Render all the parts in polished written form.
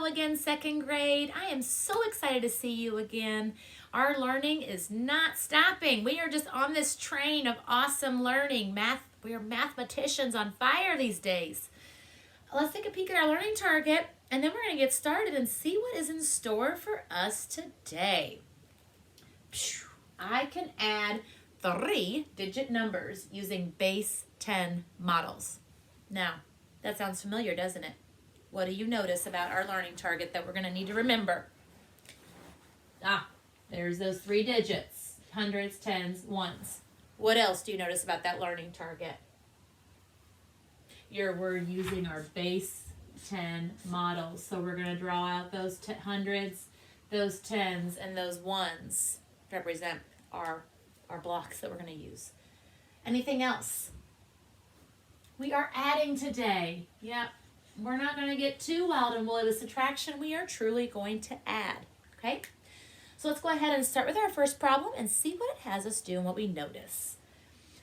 Hello again, second grade. I am so excited to see you again. Our learning is not stopping. We are just on this train of awesome learning. We are mathematicians on fire these days. Let's take a peek at our learning target, and then we're going to get started and see what is in store for us today. I can add 3-digit numbers using base 10 models. Now, that sounds familiar, doesn't it? What do you notice about our learning target that we're going to need to remember? There's those 3 digits, hundreds, tens, ones. What else do you notice about that learning target? We're using our base 10 models. So we're going to draw out those hundreds, those tens, and those ones to represent our blocks that we're going to use. Anything else? We are adding today. Yep. We're not going to get too wild and woolly with subtraction. We are truly going to add. Okay? So let's go ahead and start with our first problem and see what it has us do and what we notice.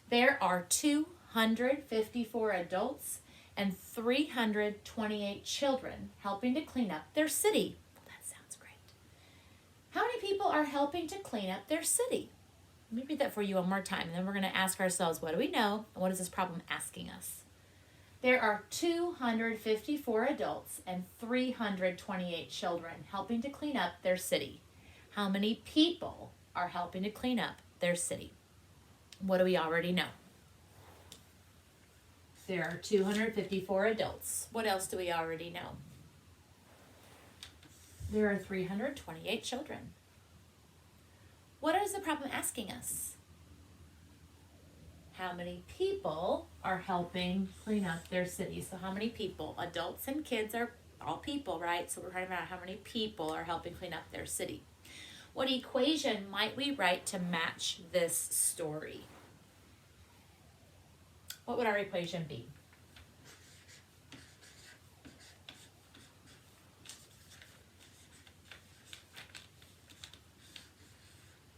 There are 254 adults and 328 children helping to clean up their city. Well, that sounds great. How many people are helping to clean up their city? Let me read that for you one more time, and then we're going to ask ourselves, what do we know, and what is this problem asking us? There are 254 adults and 328 children helping to clean up their city. How many people are helping to clean up their city? What do we already know? There are 254 adults. What else do we already know? There are 328 children. What is the problem asking us? How many people are helping clean up their city? So how many people? Adults and kids are all people, right? So we're talking about how many people are helping clean up their city. What equation might we write to match this story? What would our equation be?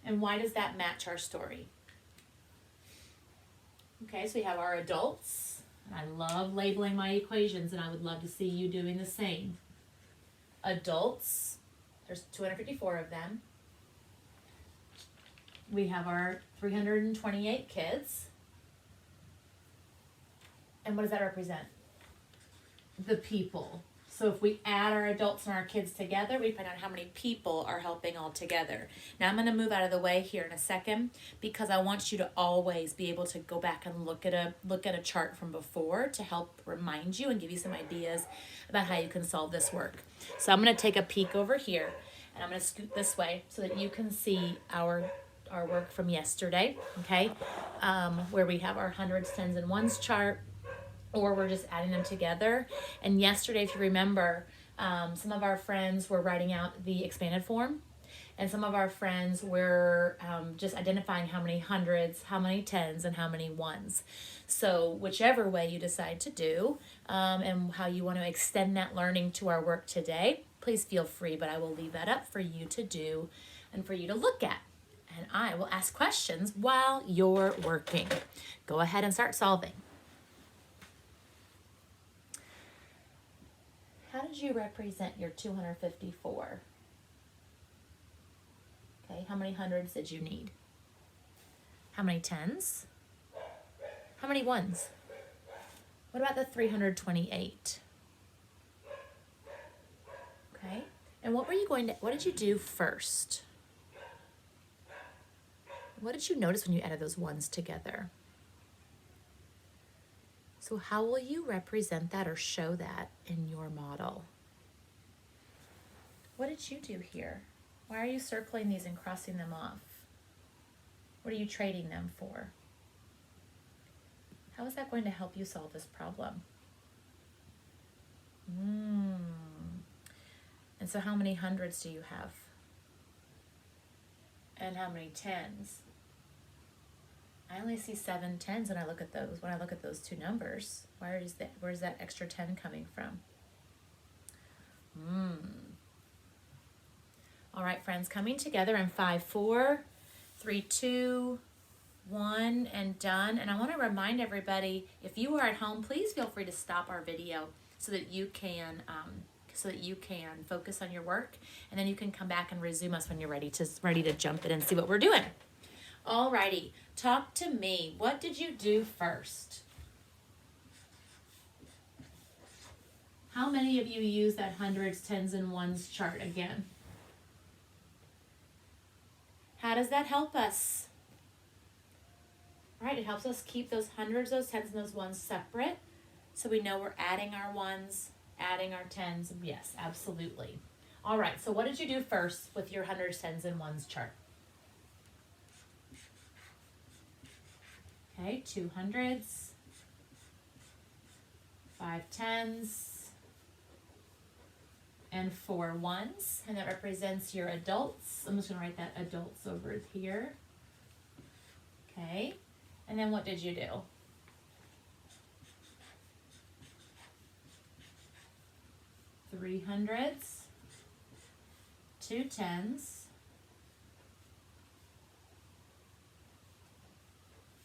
And why does that match our story? Okay, so we have our adults. I love labeling my equations, and I would love to see you doing the same. Adults, there's 254 of them. We have our 328 kids. And what does that represent? The people. So if we add our adults and our kids together, we find out how many people are helping all together. Now I'm going to move out of the way here in a second because I want you to always be able to go back and look at a chart from before to help remind you and give you some ideas about how you can solve this work. So I'm going to take a peek over here, and I'm going to scoot this way so that you can see our work from yesterday, okay, where we have our hundreds, tens, and ones chart, or we're just adding them together. And yesterday, if you remember, some of our friends were writing out the expanded form, and some of our friends were just identifying how many hundreds, how many tens, and how many ones. So whichever way you decide to do, and how you want to extend that learning to our work today, please feel free, but I will leave that up for you to do and for you to look at. And I will ask questions while you're working. Go ahead and start solving. How did you represent your 254? Okay, how many hundreds did you need? How many tens? How many ones? What about the 328? Okay, and what did you do first? What did you notice when you added those ones together? So how will you represent that or show that in your model? What did you do here? Why are you circling these and crossing them off? What are you trading them for? How is that going to help you solve this problem? And so how many hundreds do you have? And how many tens? I only see 7 tens when I look at those two numbers. Where's that extra 10 coming from? All right, friends, coming together in 5, 4, 3, 2, 1, and done. And I want to remind everybody, if you are at home, please feel free to stop our video so that you can so that you can focus on your work, and then you can come back and resume us when you're ready to jump in and see what we're doing. Alrighty, talk to me. What did you do first? How many of you use that hundreds, tens, and ones chart again? How does that help us? Right, it helps us keep those hundreds, those tens, and those ones separate, so we know we're adding our ones, adding our tens. Yes, absolutely. All right, so what did you do first with your hundreds, tens, and ones chart? Okay, 2 hundreds, 5 tens, and 4 ones, and that represents your adults. I'm just going to write that adults over here. Okay, and then what did you do? Three hundreds, 2 tens,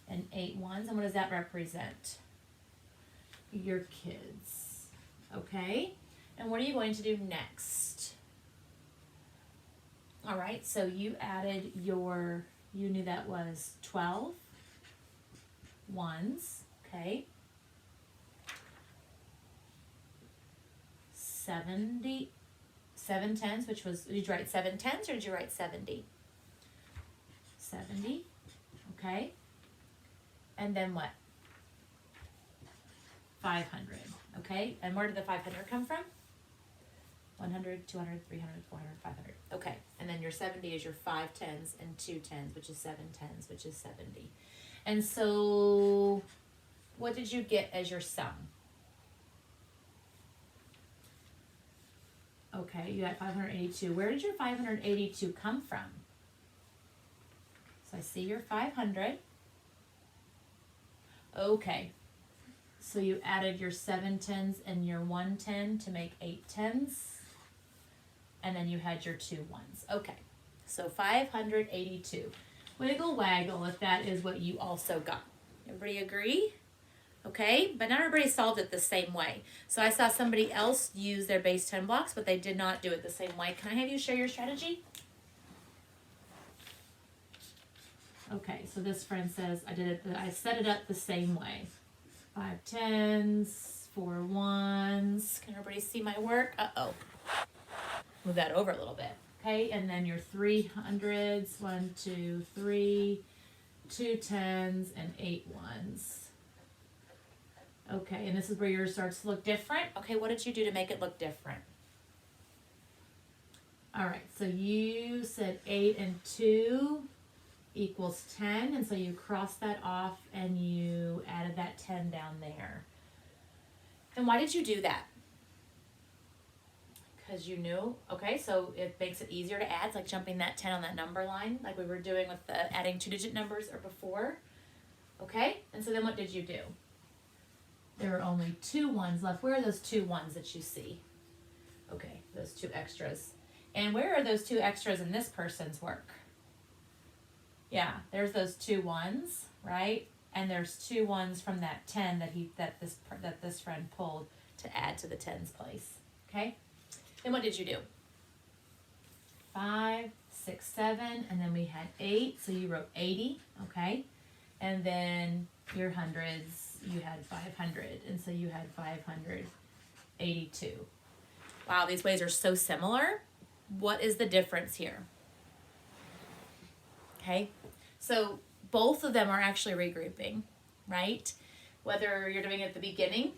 and 8 ones. And what does that represent? Your kids. Okay, and what are you going to do next? All right, so you added you knew that was 12 ones, okay. 7 tens, which was, did you write 7 tens or did you write 70? 70, okay. And then what? 500, okay. And where did the 500 come from? 100, 200, 300, 400, 500. Okay, and then your 70 is your 5 tens and 2 tens, which is 7 tens, which is 70. And so, what did you get as your sum? Okay, you got 582. Where did your 582 come from? So I see your 500. Okay, so you added your 7 tens and your 1 10 to make 8 tens. And then you had your 2 ones. Okay, so 582. Wiggle waggle if that is what you also got. Everybody agree? Okay, but not everybody solved it the same way. So I saw somebody else use their base 10 blocks, but they did not do it the same way. Can I have you share your strategy? Okay, so this friend says, I set it up the same way. 5 tens, 4 ones. Can everybody see my work? Uh-oh. Move that over a little bit. Okay, and then your 300s, 1, 2, 3, 2 tens, and 8 ones. Okay, and this is where yours starts to look different. Okay, what did you do to make it look different? All right, so you said 8 and 2 equals 10, and so you crossed that off and you added that 10 down there. And why did you do that? Because you knew, okay, so it makes it easier to add. It's like jumping that 10 on that number line, like we were doing with the adding 2-digit numbers or before. Okay, and so then what did you do? There are only 2 ones left. Where are those 2 ones that you see? Okay, those 2 extras. And where are those 2 extras in this person's work? Yeah, there's those 2 ones, right? And there's 2 ones from that 10 that this friend pulled to add to the tens place. Okay? Then what did you do? 5, 6, 7, and then we had 8, so you wrote 80, okay? And then your hundreds, you had 500, and so you had 582. Wow, these ways are so similar. What is the difference here? Okay, so both of them are actually regrouping, right? Whether you're doing it at the beginning,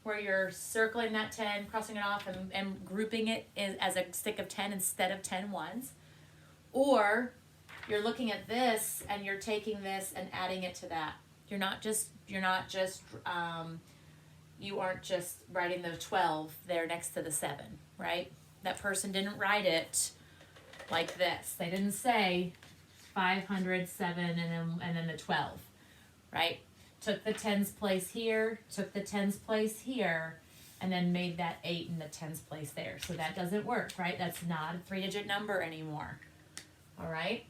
where you're circling that 10, crossing it off, and grouping it as a stick of 10 instead of 10 ones, or you're looking at this and you're taking this and adding it to that. You aren't just writing the 12 there next to the 7, right? That person didn't write it like this. They didn't say 507 and then the 12, right? Took the tens place here, took the tens place here, and then made that 8 in the tens place there. So that doesn't work, right? That's not a 3-digit number anymore. All right?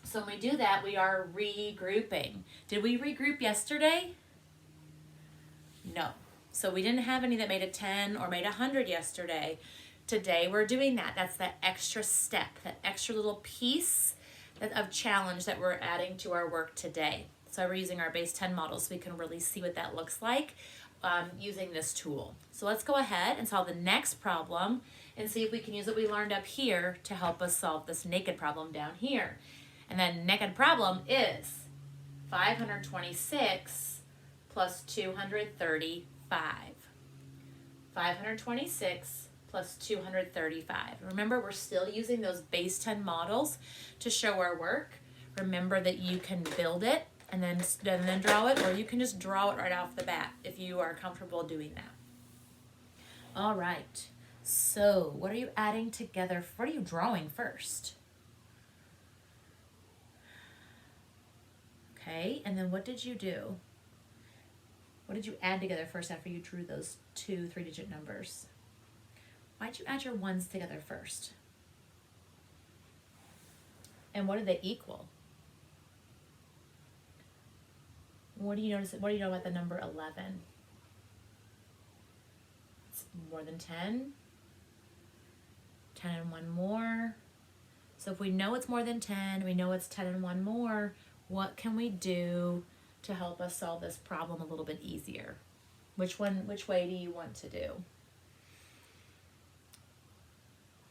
So when we do that, we are regrouping. Did we regroup yesterday? No. So we didn't have any that made a 10 or made 100 yesterday. Today we're doing that. That's that extra step, that extra little piece of challenge that we're adding to our work today. So we're using our base 10 model so we can really see what that looks like using this tool. So let's go ahead and solve the next problem and see if we can use what we learned up here to help us solve this naked problem down here. And then naked problem is 526 plus 235. 526 plus 235. Remember, we're still using those base 10 models to show our work. Remember that you can build it and then draw it, or you can just draw it right off the bat if you are comfortable doing that. All right, so what are you adding together? What are you drawing first? Okay, and then what did you do? What did you add together first after you drew those 2 3-digit numbers? Why'd you add your ones together first? And what did they equal? What do you notice? What do you know about the number 11? It's more than 10. 10 and 1 more. So if we know it's more than 10, we know it's 10 and 1 more, what can we do to help us solve this problem a little bit easier? Which way do you want to do?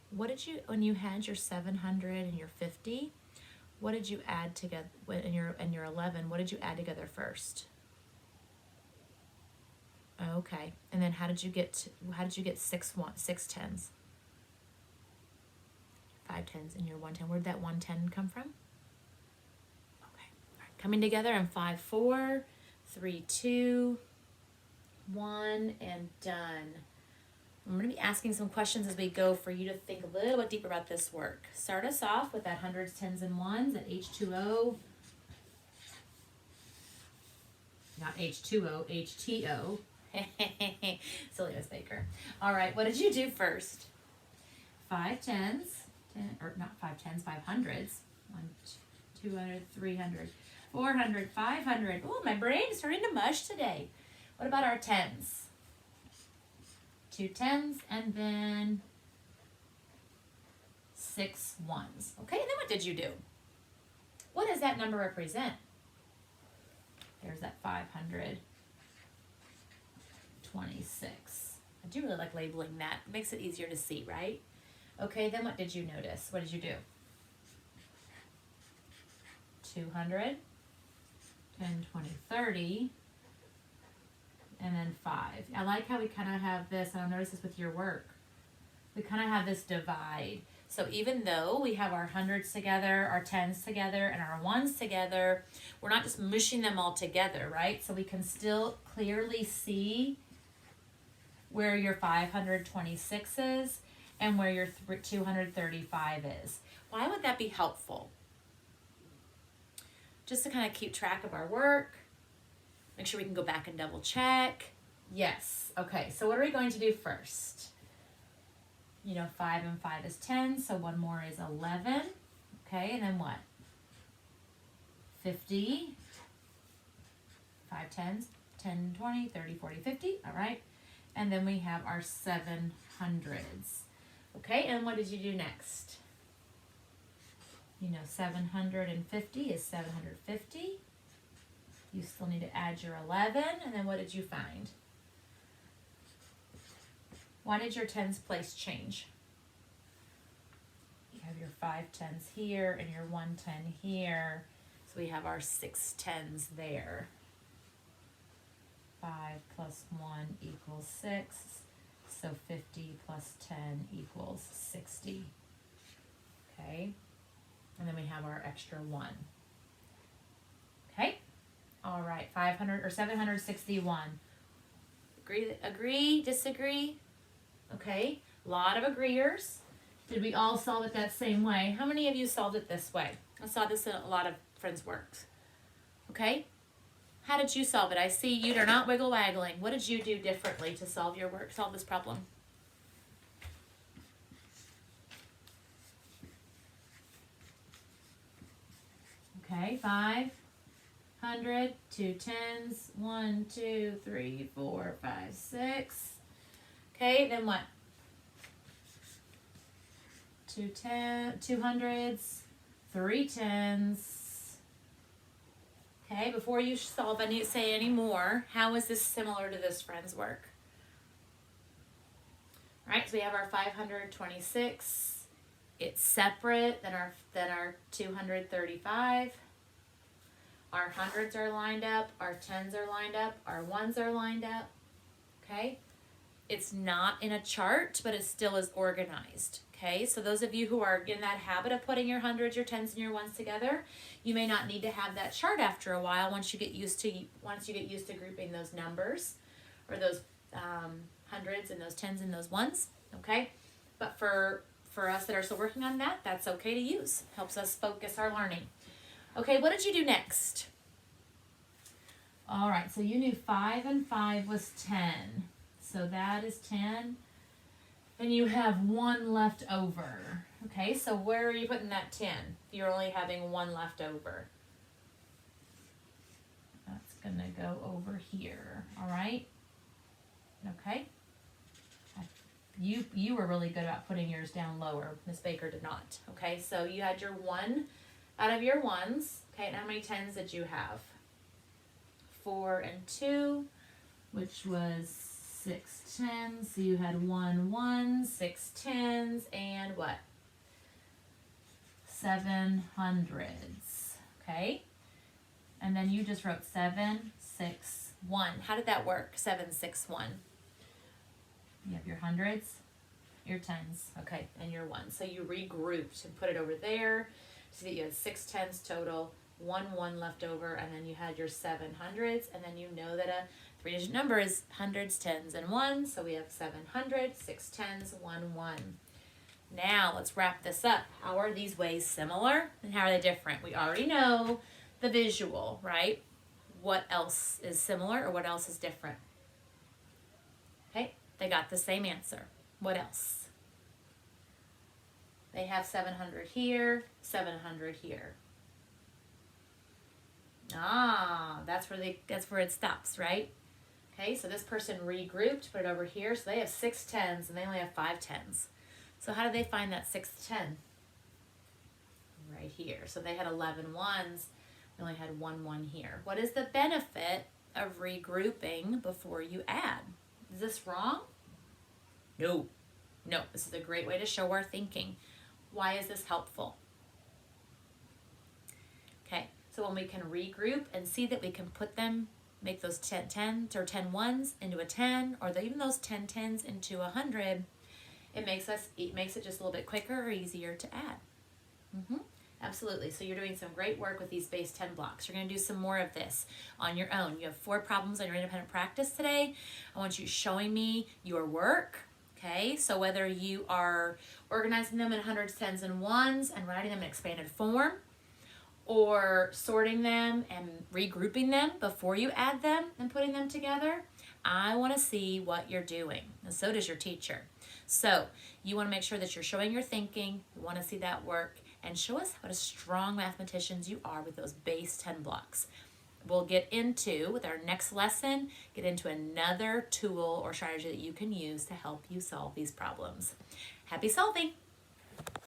What did you, when you had your 700 and your 50, what did you add together, in your 11, what did you add together first? Okay, and then how did you get 6 tens? 5 tens in your 110. Where did that 110 come from? Okay, all right. Coming together in 5 4, 3 2, 1, and done. I'm going to be asking some questions as we go for you to think a little bit deeper about this work. Start us off with that hundreds, tens, and ones at H2O. Not H2O, HTO. Silliness maker. All right, what did you do first? 5 tens, 10, or not 5 tens, 5 hundreds. 1, 200, 300, 400, 500. Oh, my brain is starting to mush today. What about our tens? 2 tens, and then 6 ones. Okay, and then what did you do? What does that number represent? There's that 526. I do really like labeling that. It makes it easier to see, right? Okay, then what did you notice? What did you do? 200, 10, 20, 30, and then 5. I like how we kind of have this, and I'll notice this with your work. We kind of have this divide. So even though we have our hundreds together, our tens together, and our ones together, we're not just mushing them all together, right? So we can still clearly see where your 526 is and where your 235 is. Why would that be helpful? Just to kind of keep track of our work. Make sure we can go back and double check. Yes. Okay, so what are we going to do first? You know, 5 and 5 is 10, so 1 more is 11. Okay, and then what? 50. 5 tens, 10, 20, 30, 40, 50. All right. And then we have our 700s. Okay, and what did you do next? You know, 750 is 750. You still need to add your 11, and then what did you find? Why did your tens place change? You have your 5 tens here and your 110 here, so we have our 6 tens there. 5 plus 1 equals 6, so 50 plus 10 equals 60. Okay, and then we have our extra 1. Okay. All right, 500 or 761. Agree, disagree? Okay, a lot of agreeers. Did we all solve it that same way? How many of you solved it this way? I saw this in a lot of friends' works. Okay, how did you solve it? I see you are not wiggle waggling. What did you do differently to solve your work, solve this problem? Okay, 500 500, 2 tens, 1, 2, 3, 4, 5, 6. Okay, then what? 2 hundreds, 3 tens. Okay, before you solve any, say any more, how is this similar to this friend's work? All right, so we have our 526. It's separate than our 235. Our hundreds are lined up, our tens are lined up, our ones are lined up. Okay? It's not in a chart, but it still is organized. Okay, so those of you who are in that habit of putting your hundreds, your tens, and your ones together, you may not need to have that chart after a while once you get used to grouping those numbers or those hundreds and those tens and those ones. Okay, but for us that are still working on that, that's okay to use. Helps us focus our learning. Okay, what did you do next? All right, so you knew 5 and 5 was 10. So that is 10. And you have 1 left over. Okay, so where are you putting that 10? You're only having 1 left over. That's going to go over here. All right? Okay. You were really good about putting yours down lower. Miss Baker did not. Okay, so you had your 1 out of your ones. Okay, and how many tens did you have? 4 and 2, which was 6 tens. So you had 1 1, 6 tens, and what? 7 hundreds. Okay, and then you just wrote 7 6 1. How did that work? 7 6 1. You have your hundreds, your tens, okay, and your ones. So you regrouped and put it over there so that you had 6 tens total, 1 1 left over, and then you had your 7 hundreds, and then you know that a 3-digit number is hundreds, tens, and ones. So we have 700, 6 tens, 1 1. Now let's wrap this up. How are these ways similar and how are they different? We already know the visual, right? What else is similar or what else is different? Okay, they got the same answer. What else? They have 700 here, 700 here. That's where it stops, right? Okay, so this person regrouped, put it over here. So they have 6 tens and they only have 5 tens. So how did they find that 6th 10? Right here. So they had 11 ones. They only had 1 1 here. What is the benefit of regrouping before you add? Is this wrong? No. No, this is a great way to show our thinking. Why is this helpful? Okay, so when we can regroup and see that we can put them, make those 10 tens or 10 ones into a 10, or even those 10 tens into 100, it makes it just a little bit quicker or easier to add. Absolutely. So you're doing some great work with these base 10 blocks. You're going to do some more of this on your own. You have 4 problems on your independent practice today. I want you showing me your work. Okay, so whether you are organizing them in hundreds, tens, and ones and writing them in expanded form, or sorting them and regrouping them before you add them and putting them together, I want to see what you're doing, and so does your teacher. So you want to make sure that you're showing your thinking, you want to see that work, and show us what a strong mathematicians you are with those base 10 blocks. We'll get into, with our next lesson, get into another tool or strategy that you can use to help you solve these problems. Happy solving!